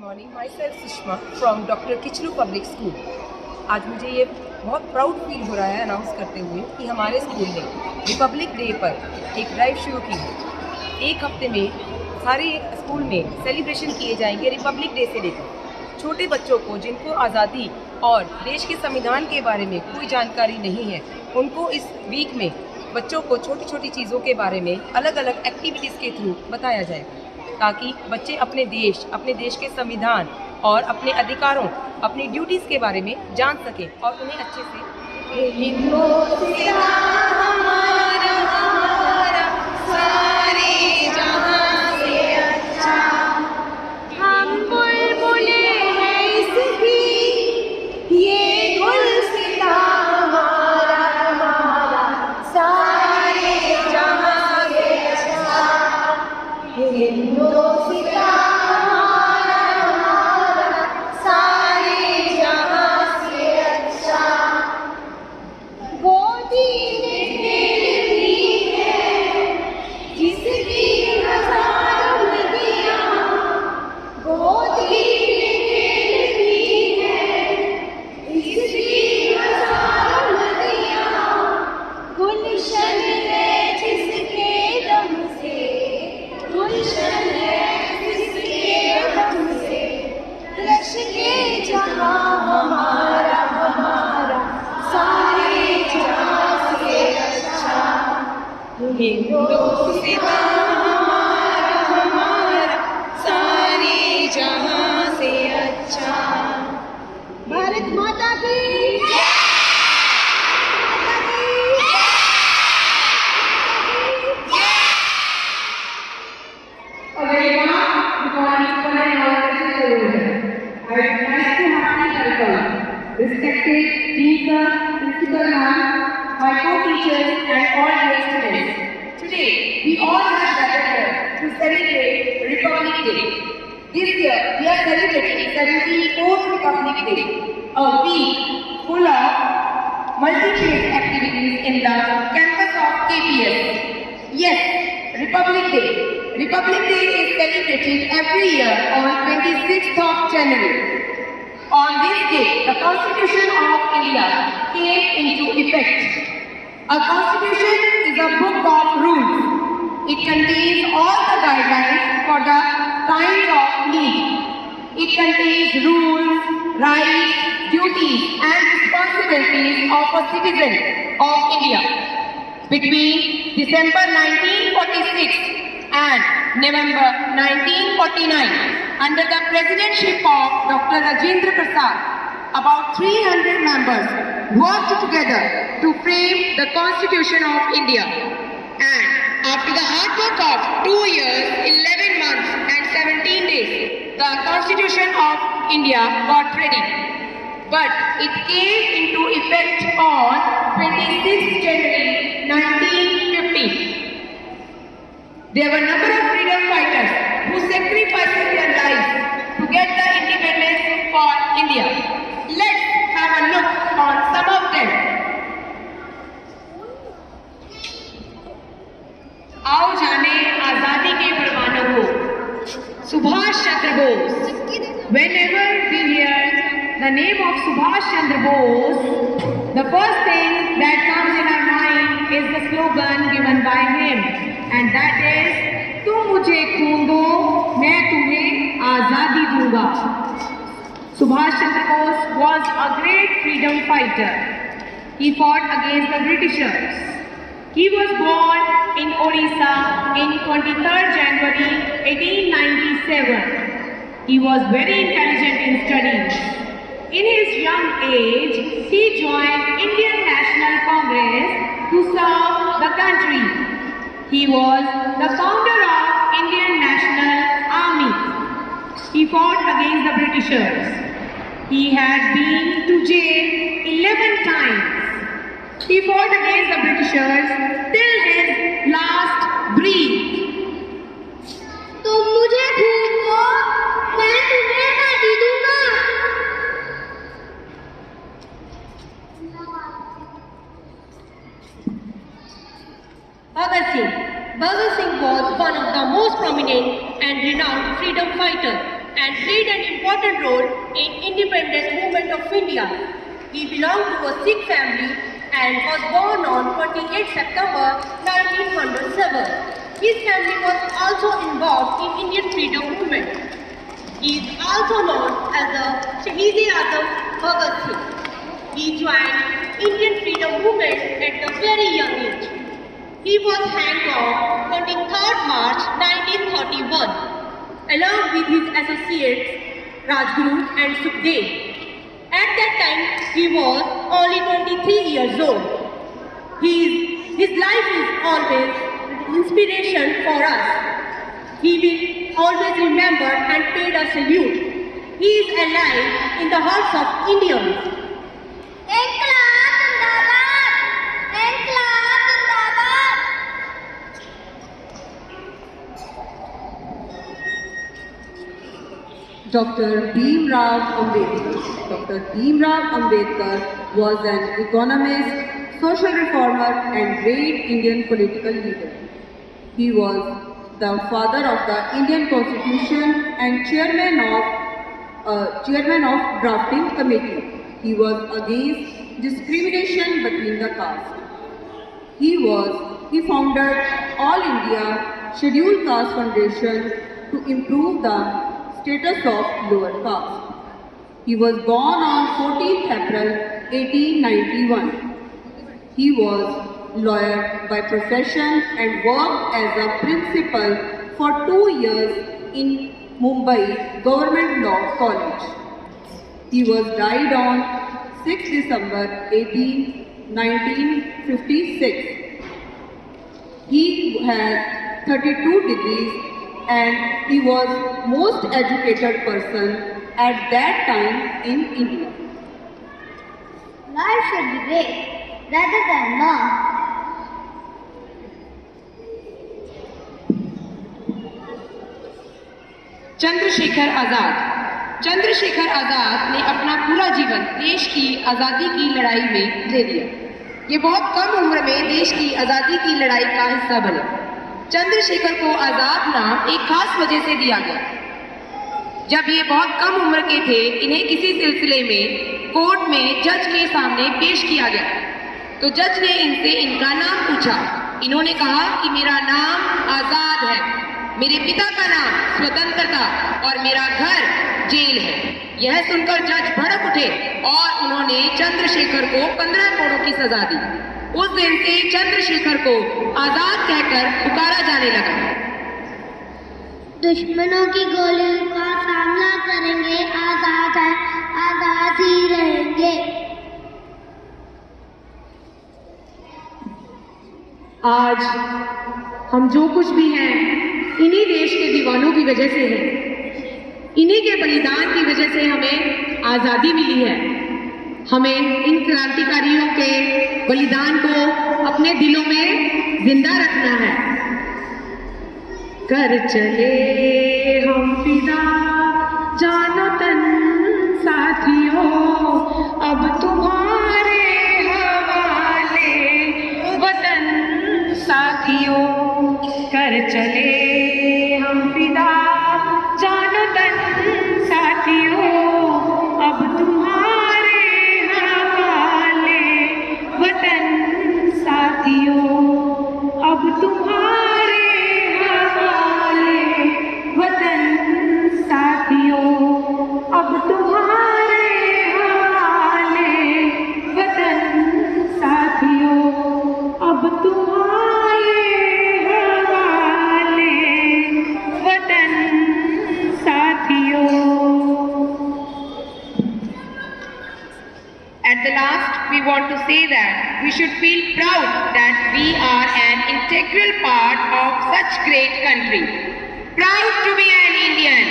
Morning, my self Sushma from doctor Kitchlu public school. आज मुझे ये बहुत प्राउड फील हो रहा है अनाउंस करते हुए कि हमारे स्कूल ने रिपब्लिक डे पर एक ड्राइव शुरू की है। एक हफ्ते में सारे स्कूल में सेलिब्रेशन किए जाएंगे रिपब्लिक डे से लेकर। छोटे बच्चों को जिनको आज़ादी और देश के संविधान के बारे में कोई जानकारी नहीं है, उनको इस वीक में बच्चों को छोटी छोटी चीज़ों के बारे में अलग अलग एक्टिविटीज़ के थ्रू बताया जाएगा, ताकि बच्चे अपने देश के संविधान और अपने अधिकारों, अपनी ड्यूटीज़ के बारे में जान सकें और उन्हें अच्छे से भारत माता की respected teacher, principal ma'am, my co-teachers and all dear students. Today, we all have gathered here to celebrate Republic Day. This year, we are celebrating 74th Republic Day, a week full of multi-phase activities in the campus of KPS. Yes, Republic Day. Republic Day is celebrated every year on 26th of January. On this day, the Constitution of India came into effect. A constitution is a book of rules. It contains all the guidelines for the times of need. It contains rules, rights, duties and responsibilities of a citizen of India. Between December 1946 and November 1949, under the presidency of Dr. Rajendra Prasad, about 300 members worked together to frame the Constitution of India. And after the hard work of 2 years, 11 months and 17 days, the Constitution of India got ready. But it came into effect on 26 January 1950. There were a number of freedom fighters who sacrificed their lives to get the independence for India. Let's have a look on some of them. आओ जाने आजादी के परवानों को। Subhash Chandra Bose. Whenever we hear the name of Subhash Chandra Bose, the first thing that comes in our mind is the slogan given by him, and that is, तुम मुझे खून दो, मैं तुम्हें आजादी दूंगा. Subhash Chandra Bose was a great freedom fighter. He fought against the Britishers. He was born in Odisha in 23rd January 1897. He was very intelligent in studies. In his young age, he joined Indian National Congress to serve the country. He was the founder of Indian National Army. He fought against the Britishers. He had been to jail 11 times. He fought against the Britishers till his last breath. तुम मुझे खून दो, मैं तुम्हें आजादी दूंगा. Bhagat Singh was one of the most prominent and renowned freedom fighters. and played an important role in independence movement of India. He belonged to a Sikh family and was born on 28 September 1907. His family was also involved in Indian freedom movement. He is also known as the Shaheed-e-Azam Bhagat Singh. He joined Indian freedom movement at a very young age. He was hanged on 23rd March 1931 along with his associates Rajguru and Sukhdev. At that time, he was only 23 years old. His life is always an inspiration for us. He will always remember and paid a salute. He is alive in the hearts of Indians. इनकलाब जिंदाबाद, इनकलाब जिंदाबाद। Dr. Bhimrao Ambedkar. Dr. Bhimrao Ambedkar was an economist, social reformer and great Indian political leader. He was the father of the Indian Constitution and chairman of drafting committee. He was against discrimination between the castes. He founded All India Scheduled Caste Foundation to improve the status of lower caste. He was born on 14th April 1891. He was lawyer by profession and worked as a principal for 2 years in Mumbai Government Law College. He was died on 6 December 1956. He had 32 degrees and he was most educated person at that time in India. Life should be great rather than long. Chandrashekhar Azad. Chandrashekhar Azad ने अपना पूरा जीवन देश की आज़ादी की लड़ाई में दे दिया। ये बहुत कम उम्र में देश की आज़ादी की लड़ाई का हिस्सा बने। चंद्रशेखर को आज़ाद नाम एक खास वजह से दिया गया। जब ये बहुत कम उम्र के थे, इन्हें किसी सिलसिले में कोर्ट में जज के सामने पेश किया गया, तो जज ने इनसे इनका नाम पूछा। इन्होंने कहा कि मेरा नाम आज़ाद है, मेरे पिता का नाम स्वतंत्रता और मेरा घर जेल है। यह सुनकर जज भड़क उठे और उन्होंने चंद्रशेखर को 15 करोड़ की सजा दी। उस दिन से चंद्रशेखर को आज़ाद कहकर पुकारा जाने लगा। दुश्मनों की गोलियों का सामना करेंगे, आजाद है, आजाद ही रहेंगे। आज हम जो कुछ भी हैं, इन्हीं देश के दीवानों की वजह से है। इन्हीं के बलिदान की वजह से हमें आज़ादी मिली है। हमें इन क्रांतिकारियों के बलिदान को अपने दिलों में जिंदा रखना है। कर चले हम फिदा जानो तन साथियों, अब तुम्हारे हवाले वतन साथियों। कर चले हम फिदा जानो तन साथियों, अब तुम्हारे हवाले वतन साथियों, अब तुम्हारे हवाले वतन साथियों, अब तुम्हारे हवाले वतन साथियों, अब तुम्हारे हवाले वतन साथियों। At the last, we want to say that we should feel proud that we are an integral part of such great country. Proud to be an Indian.